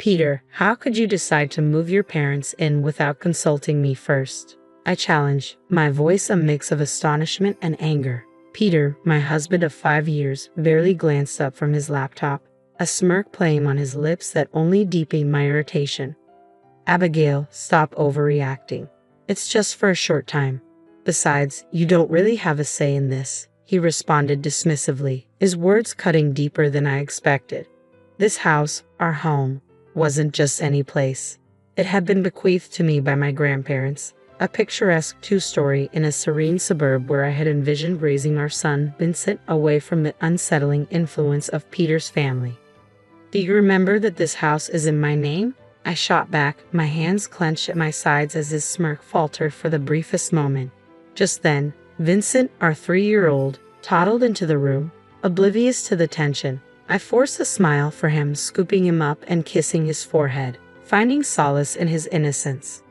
Peter, how could you decide to move your parents in without consulting me first? I challenged, my voice a mix of astonishment and anger. Peter, my husband of 5 years, barely glanced up from his laptop, a smirk playing on his lips that only deepened my irritation. Abigail, stop overreacting. It's just for a short time. Besides, you don't really have a say in this, he responded dismissively, his words cutting deeper than I expected. This house, our home, wasn't just any place. It had been bequeathed to me by my grandparents, a picturesque two-story in a serene suburb where I had envisioned raising our son, Vincent, away from the unsettling influence of Peter's family. Do you remember that this house is in my name? I shot back, my hands clenched at my sides as his smirk faltered for the briefest moment. Just then, Vincent, our 3-year-old, toddled into the room, oblivious to the tension. I forced a smile for him, scooping him up and kissing his forehead, finding solace in his innocence.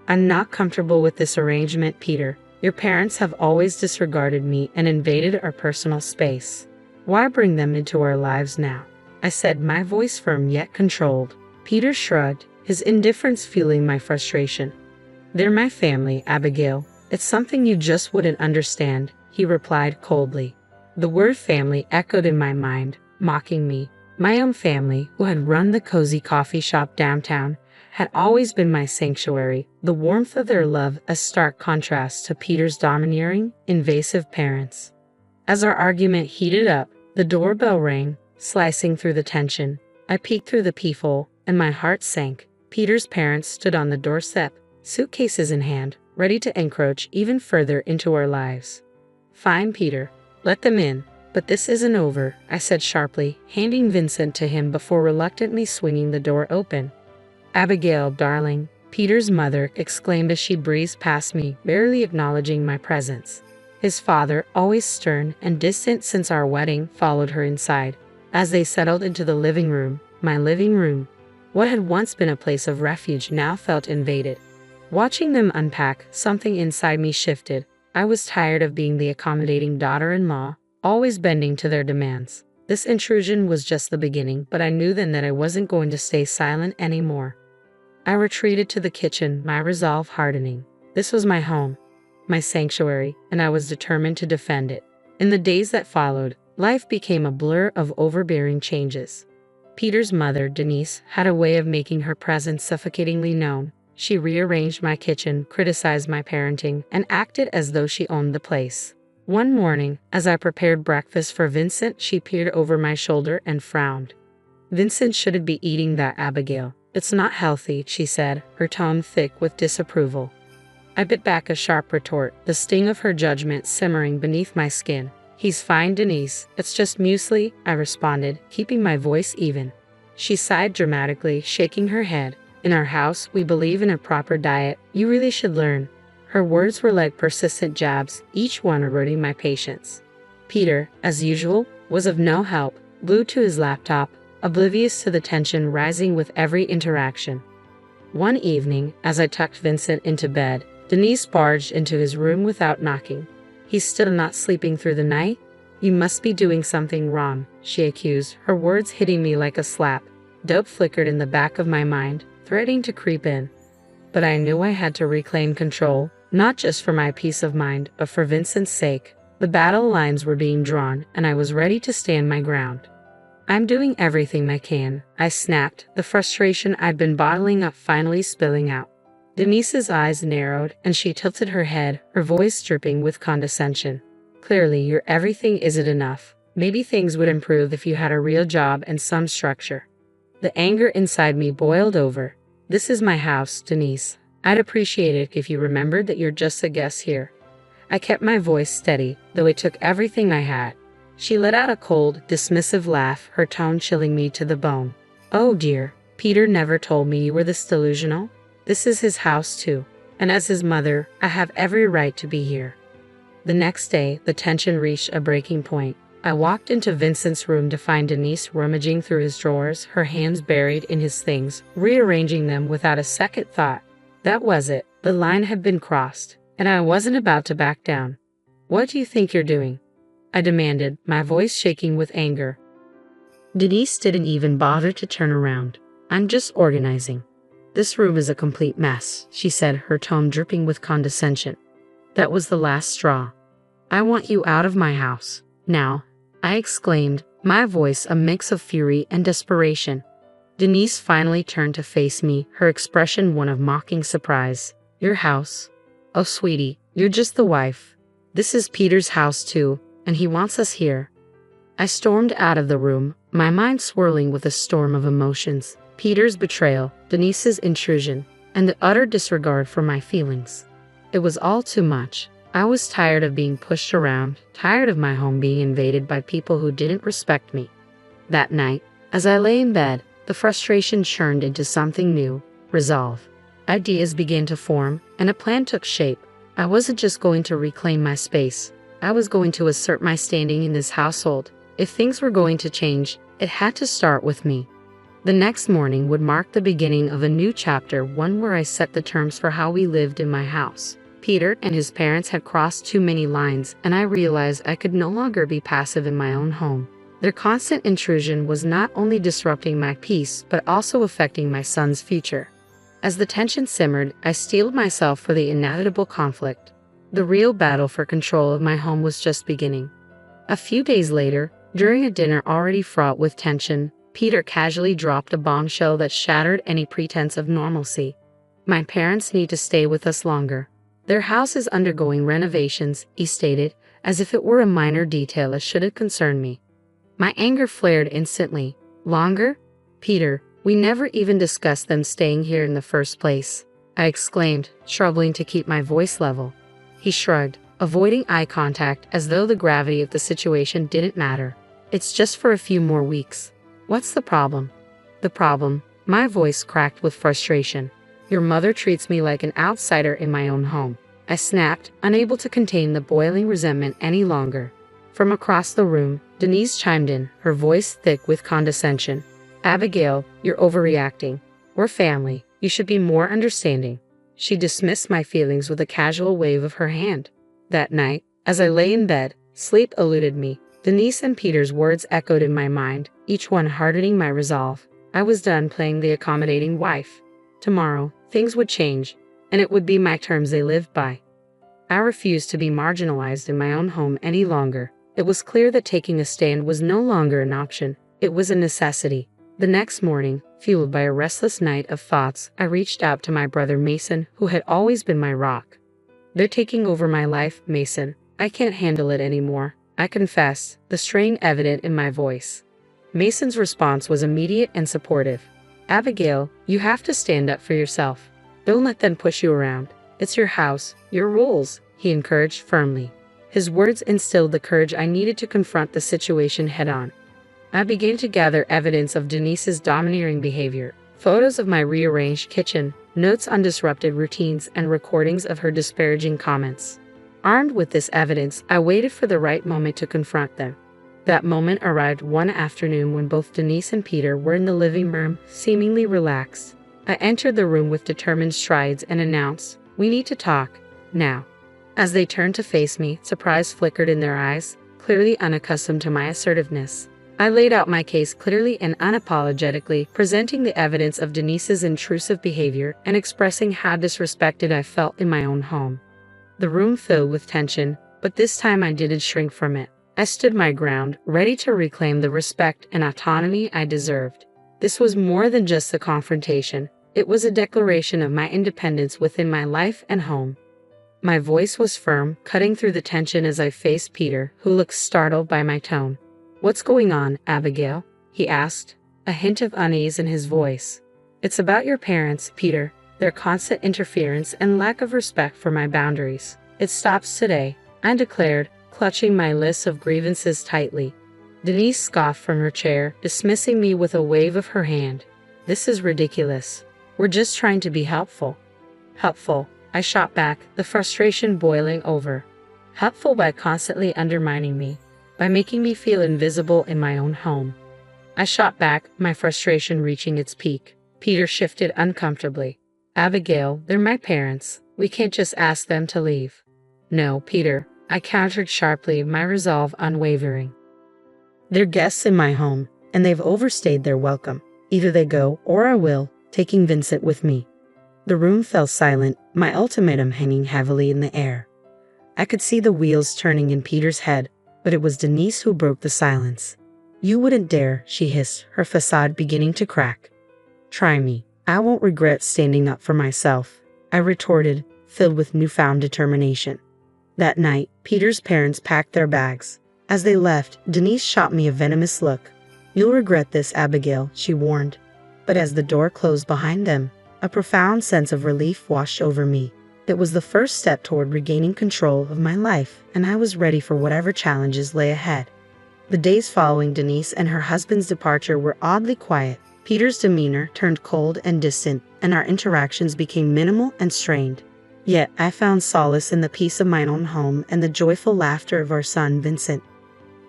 I'm not comfortable with this arrangement, Peter. Your parents have always disregarded me and invaded our personal space. Why bring them into our lives now? I said, my voice firm yet controlled. Peter shrugged, his indifference fueling my frustration. They're my family, Abigail. It's something you just wouldn't understand, he replied coldly. The word family echoed in my mind, mocking me. My own family, who had run the cozy coffee shop downtown, had always been my sanctuary, the warmth of their love a stark contrast to Peter's domineering, invasive parents. As our argument heated up, the doorbell rang, slicing through the tension. I peeked through the peephole, and my heart sank. Peter's parents stood on the doorstep, suitcases in hand, ready to encroach even further into our lives. Fine, Peter. Let them in. But this isn't over, I said sharply, handing Vincent to him before reluctantly swinging the door open. Abigail, darling, Peter's mother exclaimed as she breezed past me, barely acknowledging my presence. His father, always stern and distant since our wedding, followed her inside. As they settled into the living room, my living room, what had once been a place of refuge now felt invaded. Watching them unpack, something inside me shifted. I was tired of being the accommodating daughter-in-law, always bending to their demands. This intrusion was just the beginning, but I knew then that I wasn't going to stay silent anymore. I retreated to the kitchen, my resolve hardening. This was my home, my sanctuary, and I was determined to defend it. In the days that followed, life became a blur of overbearing changes. Peter's mother, Denise, had a way of making her presence suffocatingly known. She rearranged my kitchen, criticized my parenting, and acted as though she owned the place. One morning, as I prepared breakfast for Vincent, she peered over my shoulder and frowned. Vincent shouldn't be eating that, Abigail. It's not healthy, she said, her tone thick with disapproval. I bit back a sharp retort, the sting of her judgment simmering beneath my skin. He's fine, Denise. It's just muesli, I responded, keeping my voice even. She sighed dramatically, shaking her head. In our house, we believe in a proper diet. You really should learn. Her words were like persistent jabs, each one eroding my patience. Peter, as usual, was of no help, glued to his laptop, oblivious to the tension rising with every interaction. One evening, as I tucked Vincent into bed, Denise barged into his room without knocking. He's still not sleeping through the night? You must be doing something wrong, she accused, her words hitting me like a slap. Doubt flickered in the back of my mind, threatening to creep in. But I knew I had to reclaim control, not just for my peace of mind, but for Vincent's sake. The battle lines were being drawn, and I was ready to stand my ground. I'm doing everything I can, I snapped, the frustration I'd been bottling up finally spilling out. Denise's eyes narrowed, and she tilted her head, her voice dripping with condescension. Clearly, your everything isn't enough. Maybe things would improve if you had a real job and some structure. The anger inside me boiled over. This is my house, Denise. I'd appreciate it if you remembered that you're just a guest here. I kept my voice steady, though it took everything I had. She let out a cold, dismissive laugh, her tone chilling me to the bone. Oh dear, Peter never told me you were this delusional. This is his house too, and as his mother, I have every right to be here. The next day, the tension reached a breaking point. I walked into Vincent's room to find Denise rummaging through his drawers, her hands buried in his things, rearranging them without a second thought. That was it. The line had been crossed, and I wasn't about to back down. What do you think you're doing? I demanded, my voice shaking with anger. Denise didn't even bother to turn around. I'm just organizing. This room is a complete mess, she said, her tone dripping with condescension. That was the last straw. I want you out of my house. Now, I exclaimed, my voice a mix of fury and desperation. Denise finally turned to face me, her expression one of mocking surprise. Your house? Oh, sweetie, you're just the wife. This is Peter's house too, and he wants us here. I stormed out of the room, my mind swirling with a storm of emotions. Peter's betrayal, Denise's intrusion, and the utter disregard for my feelings. It was all too much. I was tired of being pushed around, tired of my home being invaded by people who didn't respect me. That night, as I lay in bed, the frustration churned into something new, resolve. Ideas began to form, and a plan took shape. I wasn't just going to reclaim my space. I was going to assert my standing in this household. If things were going to change, it had to start with me. The next morning would mark the beginning of a new chapter, one where I set the terms for how we lived in my house. Peter and his parents had crossed too many lines, and I realized I could no longer be passive in my own home. Their constant intrusion was not only disrupting my peace, but also affecting my son's future. As the tension simmered, I steeled myself for the inevitable conflict. The real battle for control of my home was just beginning. A few days later, during a dinner already fraught with tension, Peter casually dropped a bombshell that shattered any pretense of normalcy. My parents need to stay with us longer. Their house is undergoing renovations, he stated, as if it were a minor detail that shouldn't concern me. My anger flared instantly. Longer? Peter, we never even discussed them staying here in the first place, I exclaimed, struggling to keep my voice level. He shrugged, avoiding eye contact as though the gravity of the situation didn't matter. It's just for a few more weeks. What's the problem? The problem, my voice cracked with frustration. Your mother treats me like an outsider in my own home, I snapped, unable to contain the boiling resentment any longer. From across the room, Denise chimed in, her voice thick with condescension. Abigail, you're overreacting. We're family. You should be more understanding. She dismissed my feelings with a casual wave of her hand. That night, as I lay in bed, sleep eluded me. Denise and Peter's words echoed in my mind, each one hardening my resolve. I was done playing the accommodating wife. Tomorrow, things would change, and it would be my terms they lived by. I refused to be marginalized in my own home any longer. It was clear that taking a stand was no longer an option. It was a necessity. The next morning, fueled by a restless night of thoughts, I reached out to my brother Mason, who had always been my rock. They're taking over my life, Mason. I can't handle it anymore, I confessed, the strain evident in my voice. Mason's response was immediate and supportive. Abigail, you have to stand up for yourself. Don't let them push you around. It's your house, your rules, he encouraged firmly. His words instilled the courage I needed to confront the situation head-on. I began to gather evidence of Denise's domineering behavior, photos of my rearranged kitchen, notes on disrupted routines, and recordings of her disparaging comments. Armed with this evidence, I waited for the right moment to confront them. That moment arrived one afternoon when both Denise and Peter were in the living room, seemingly relaxed. I entered the room with determined strides and announced, "We need to talk, now." As they turned to face me, surprise flickered in their eyes, clearly unaccustomed to my assertiveness. I laid out my case clearly and unapologetically, presenting the evidence of Denise's intrusive behavior and expressing how disrespected I felt in my own home. The room filled with tension, but this time I didn't shrink from it. I stood my ground, ready to reclaim the respect and autonomy I deserved. This was more than just a confrontation. It was a declaration of my independence within my life and home. My voice was firm, cutting through the tension as I faced Peter, who looked startled by my tone. "What's going on, Abigail?" he asked, a hint of unease in his voice. "It's about your parents, Peter, their constant interference and lack of respect for my boundaries. It stops today," I declared, clutching my list of grievances tightly. Denise scoffed from her chair, dismissing me with a wave of her hand. "This is ridiculous. We're just trying to be helpful." "Helpful," I shot back, the frustration boiling over. "Helpful by constantly undermining me, by making me feel invisible in my own home." I shot back, my frustration reaching its peak. Peter shifted uncomfortably. "Abigail, they're my parents. We can't just ask them to leave." "No, Peter," I countered sharply, my resolve unwavering. "They're guests in my home, and they've overstayed their welcome. Either they go or I will, taking Vincent with me. The room fell silent, my ultimatum hanging heavily in the air. I could see the wheels turning in Peter's head, but it was Denise who broke the silence. "You wouldn't dare," she hissed, her facade beginning to crack. "Try me. I won't regret standing up for myself," I retorted, filled with newfound determination. That night, Peter's parents packed their bags. As they left, Denise shot me a venomous look. "You'll regret this, Abigail," she warned. But as the door closed behind them, a profound sense of relief washed over me. It was the first step toward regaining control of my life, and I was ready for whatever challenges lay ahead. The days following Denise and her husband's departure were oddly quiet. Peter's demeanor turned cold and distant, and our interactions became minimal and strained. Yet I found solace in the peace of my own home and the joyful laughter of our son Vincent.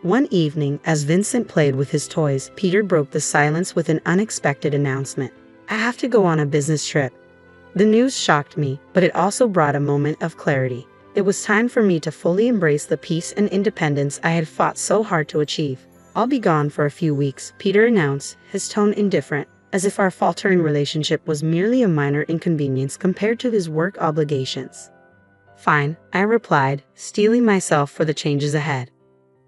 One evening, as Vincent played with his toys, Peter broke the silence with an unexpected announcement. "I have to go on a business trip." The news shocked me, but it also brought a moment of clarity. It was time for me to fully embrace the peace and independence I had fought so hard to achieve. "I'll be gone for a few weeks," Peter announced, his tone indifferent, as if our faltering relationship was merely a minor inconvenience compared to his work obligations. "Fine," I replied, steeling myself for the changes ahead.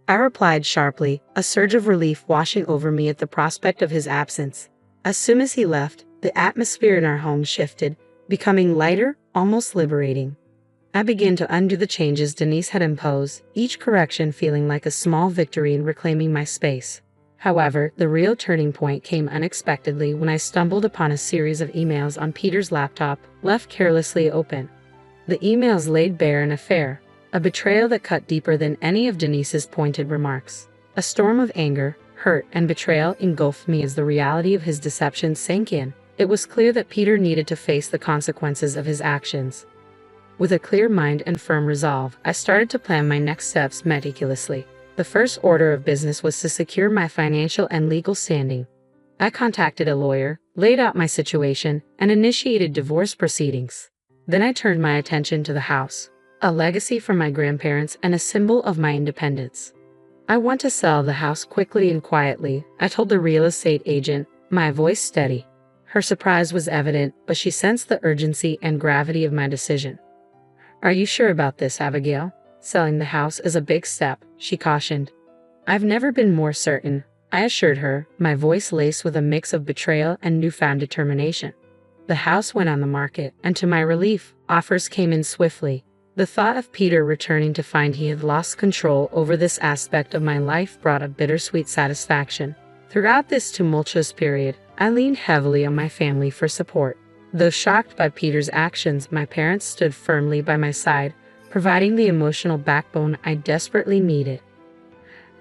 I replied sharply, a surge of relief washing over me at the prospect of his absence. As soon as he left, the atmosphere in our home shifted, becoming lighter, almost liberating. I began to undo the changes Denise had imposed, each correction feeling like a small victory in reclaiming my space. However, the real turning point came unexpectedly when I stumbled upon a series of emails on Peter's laptop, left carelessly open. The emails laid bare an affair, a betrayal that cut deeper than any of Denise's pointed remarks. A storm of anger, hurt, and betrayal engulfed me as the reality of his deception sank in. It was clear that Peter needed to face the consequences of his actions. With a clear mind and firm resolve, I started to plan my next steps meticulously. The first order of business was to secure my financial and legal standing. I contacted a lawyer, laid out my situation, and initiated divorce proceedings. Then I turned my attention to the house, a legacy from my grandparents and a symbol of my independence. "I want to sell the house quickly and quietly," I told the real estate agent, my voice steady. Her surprise was evident, but she sensed the urgency and gravity of my decision. "Are you sure about this, Abigail? Selling the house is a big step," she cautioned. "I've never been more certain," I assured her, my voice laced with a mix of betrayal and newfound determination. The house went on the market, and to my relief, offers came in swiftly. The thought of Peter returning to find he had lost control over this aspect of my life brought a bittersweet satisfaction. Throughout this tumultuous period, I leaned heavily on my family for support. Though shocked by Peter's actions, my parents stood firmly by my side, providing the emotional backbone I desperately needed.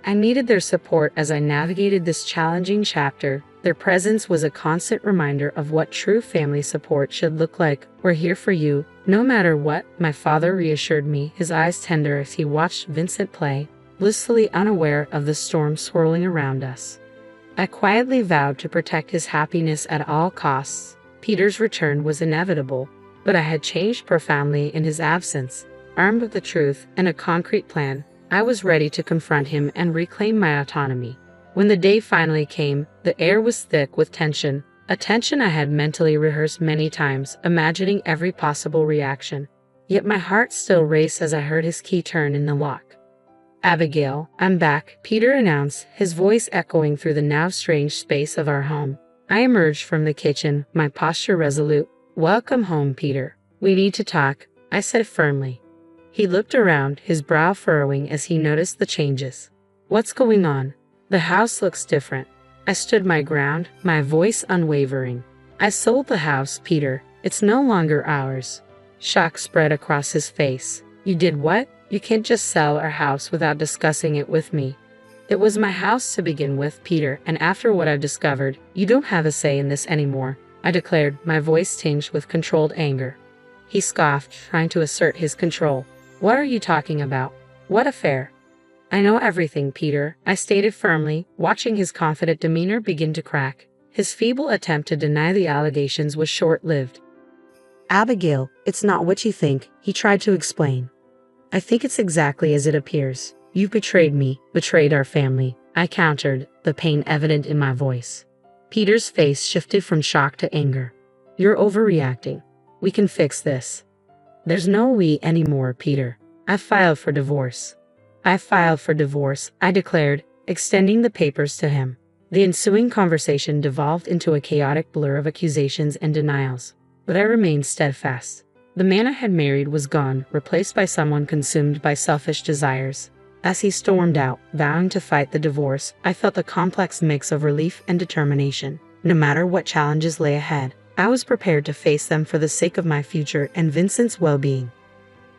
I needed their support as I navigated this challenging chapter. Their presence was a constant reminder of what true family support should look like. "We're here for you, no matter what," my father reassured me, his eyes tender as he watched Vincent play, blissfully unaware of the storm swirling around us. I quietly vowed to protect his happiness at all costs. Peter's return was inevitable, but I had changed profoundly in his absence. Armed with the truth and a concrete plan, I was ready to confront him and reclaim my autonomy. When the day finally came, the air was thick with tension, a tension I had mentally rehearsed many times, imagining every possible reaction. Yet my heart still raced as I heard his key turn in the lock. "Abigail, I'm back," Peter announced, his voice echoing through the now strange space of our home. I emerged from the kitchen, my posture resolute. "Welcome home, Peter. We need to talk," I said firmly. He looked around, his brow furrowing as he noticed the changes. "What's going on?" "The house looks different." I stood my ground, my voice unwavering. "I sold the house, Peter. It's no longer ours." Shock spread across his face. "You did what? You can't just sell our house without discussing it with me." "It was my house to begin with, Peter, and after what I've discovered, you don't have a say in this anymore," I declared, my voice tinged with controlled anger. He scoffed, trying to assert his control. "What are you talking about? What affair?" "I know everything, Peter," I stated firmly, watching his confident demeanor begin to crack. His feeble attempt to deny the allegations was short-lived. "Abigail, it's not what you think," he tried to explain. "I think it's exactly as it appears. You betrayed me, betrayed our family," I countered, the pain evident in my voice. Peter's face shifted from shock to anger. You're overreacting. We can fix this. There's no we anymore, Peter. I filed for divorce. I filed for divorce, I declared, extending the papers to him. The ensuing conversation devolved into a chaotic blur of accusations and denials, but I remained steadfast. The man I had married was gone, replaced by someone consumed by selfish desires. As he stormed out, vowing to fight the divorce, I felt a complex mix of relief and determination. No matter what challenges lay ahead, I was prepared to face them for the sake of my future and Vincent's well-being.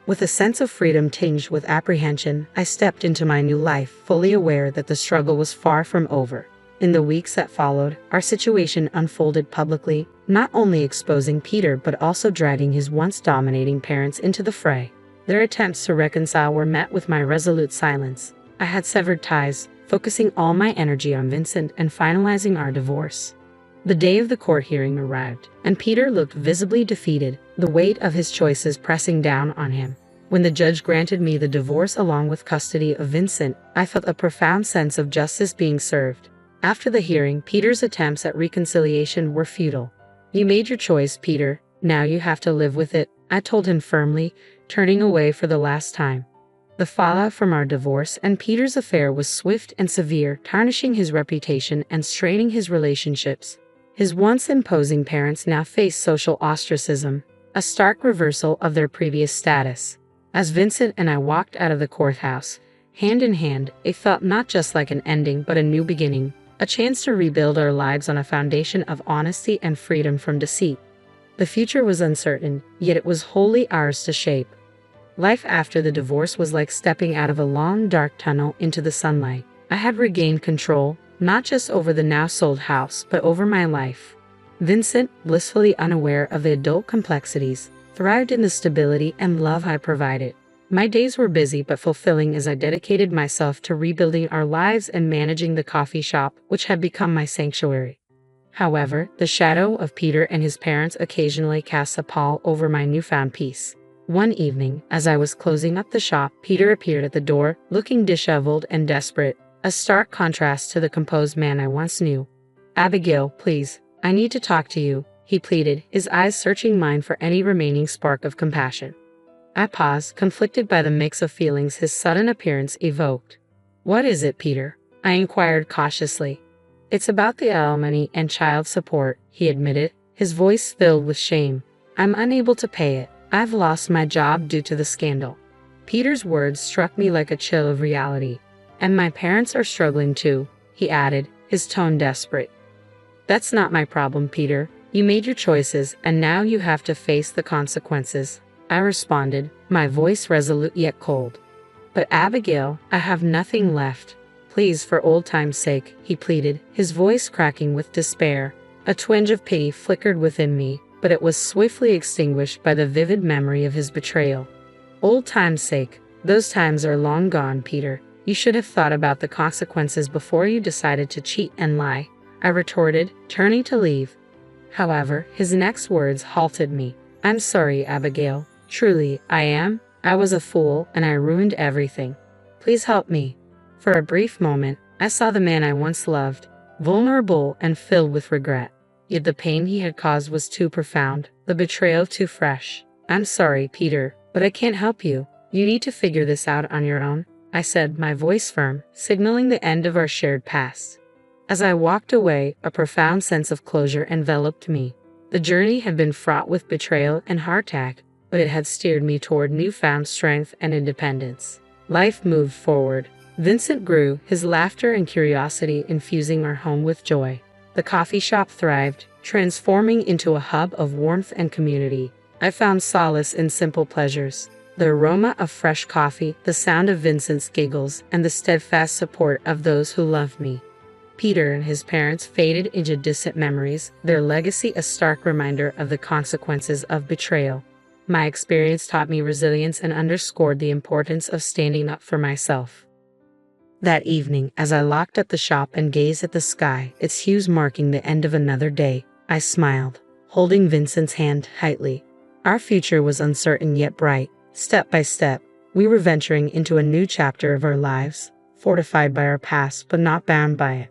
With a sense of freedom tinged with apprehension, I stepped into my new life, fully aware that the struggle was far from over. In the weeks that followed, our situation unfolded publicly, not only exposing Peter but also dragging his once dominating parents into the fray. Their attempts to reconcile were met with my resolute silence. I had severed ties, focusing all my energy on Vincent and finalizing our divorce. The day of the court hearing arrived, and Peter looked visibly defeated, the weight of his choices pressing down on him. When the judge granted me the divorce along with custody of Vincent, I felt a profound sense of justice being served. After the hearing, Peter's attempts at reconciliation were futile. You made your choice, Peter. Now you have to live with it, I told him firmly, turning away for the last time. The fallout from our divorce and Peter's affair was swift and severe, tarnishing his reputation and straining his relationships. His once imposing parents now faced social ostracism, a stark reversal of their previous status. As Vincent and I walked out of the courthouse, hand in hand, it felt not just like an ending but a new beginning, a chance to rebuild our lives on a foundation of honesty and freedom from deceit. The future was uncertain, yet it was wholly ours to shape. Life after the divorce was like stepping out of a long, dark tunnel into the sunlight. I had regained control, not just over the now-sold house, but over my life. Vincent, blissfully unaware of the adult complexities, thrived in the stability and love I provided. My days were busy but fulfilling as I dedicated myself to rebuilding our lives and managing the coffee shop, which had become my sanctuary. However, the shadow of Peter and his parents occasionally cast a pall over my newfound peace. One evening, as I was closing up the shop, Peter appeared at the door, looking disheveled and desperate, a stark contrast to the composed man I once knew. "Abigail, please, I need to talk to you," he pleaded, his eyes searching mine for any remaining spark of compassion. I paused, conflicted by the mix of feelings his sudden appearance evoked. "What is it, Peter?" I inquired cautiously. "It's about the alimony and child support," he admitted, his voice filled with shame. "I'm unable to pay it. I've lost my job due to the scandal." Peter's words struck me like a chill of reality. "And my parents are struggling too," he added, his tone desperate. "That's not my problem, Peter. You made your choices, and now you have to face the consequences," I responded, my voice resolute yet cold. "But Abigail, I have nothing left. Please, for old time's sake," he pleaded, his voice cracking with despair. A twinge of pity flickered within me, but it was swiftly extinguished by the vivid memory of his betrayal. "Old time's sake? Those times are long gone, Peter. You should have thought about the consequences before you decided to cheat and lie," I retorted, turning to leave. However, his next words halted me. "I'm sorry, Abigail. Truly, I am. I was a fool, and I ruined everything. Please help me." For a brief moment, I saw the man I once loved, vulnerable and filled with regret. Yet the pain he had caused was too profound, the betrayal too fresh. "I'm sorry, Peter, but I can't help you. You need to figure this out on your own," I said, my voice firm, signaling the end of our shared past. As I walked away, a profound sense of closure enveloped me. The journey had been fraught with betrayal and heartache, but it had steered me toward newfound strength and independence. Life moved forward. Vincent grew, his laughter and curiosity infusing our home with joy. The coffee shop thrived, transforming into a hub of warmth and community. I found solace in simple pleasures: the aroma of fresh coffee, the sound of Vincent's giggles, and the steadfast support of those who loved me. Peter and his parents faded into distant memories, their legacy a stark reminder of the consequences of betrayal. My experience taught me resilience and underscored the importance of standing up for myself. That evening, as I locked up the shop and gazed at the sky, its hues marking the end of another day, I smiled, holding Vincent's hand tightly. Our future was uncertain yet bright. Step by step, we were venturing into a new chapter of our lives, fortified by our past but not bound by it.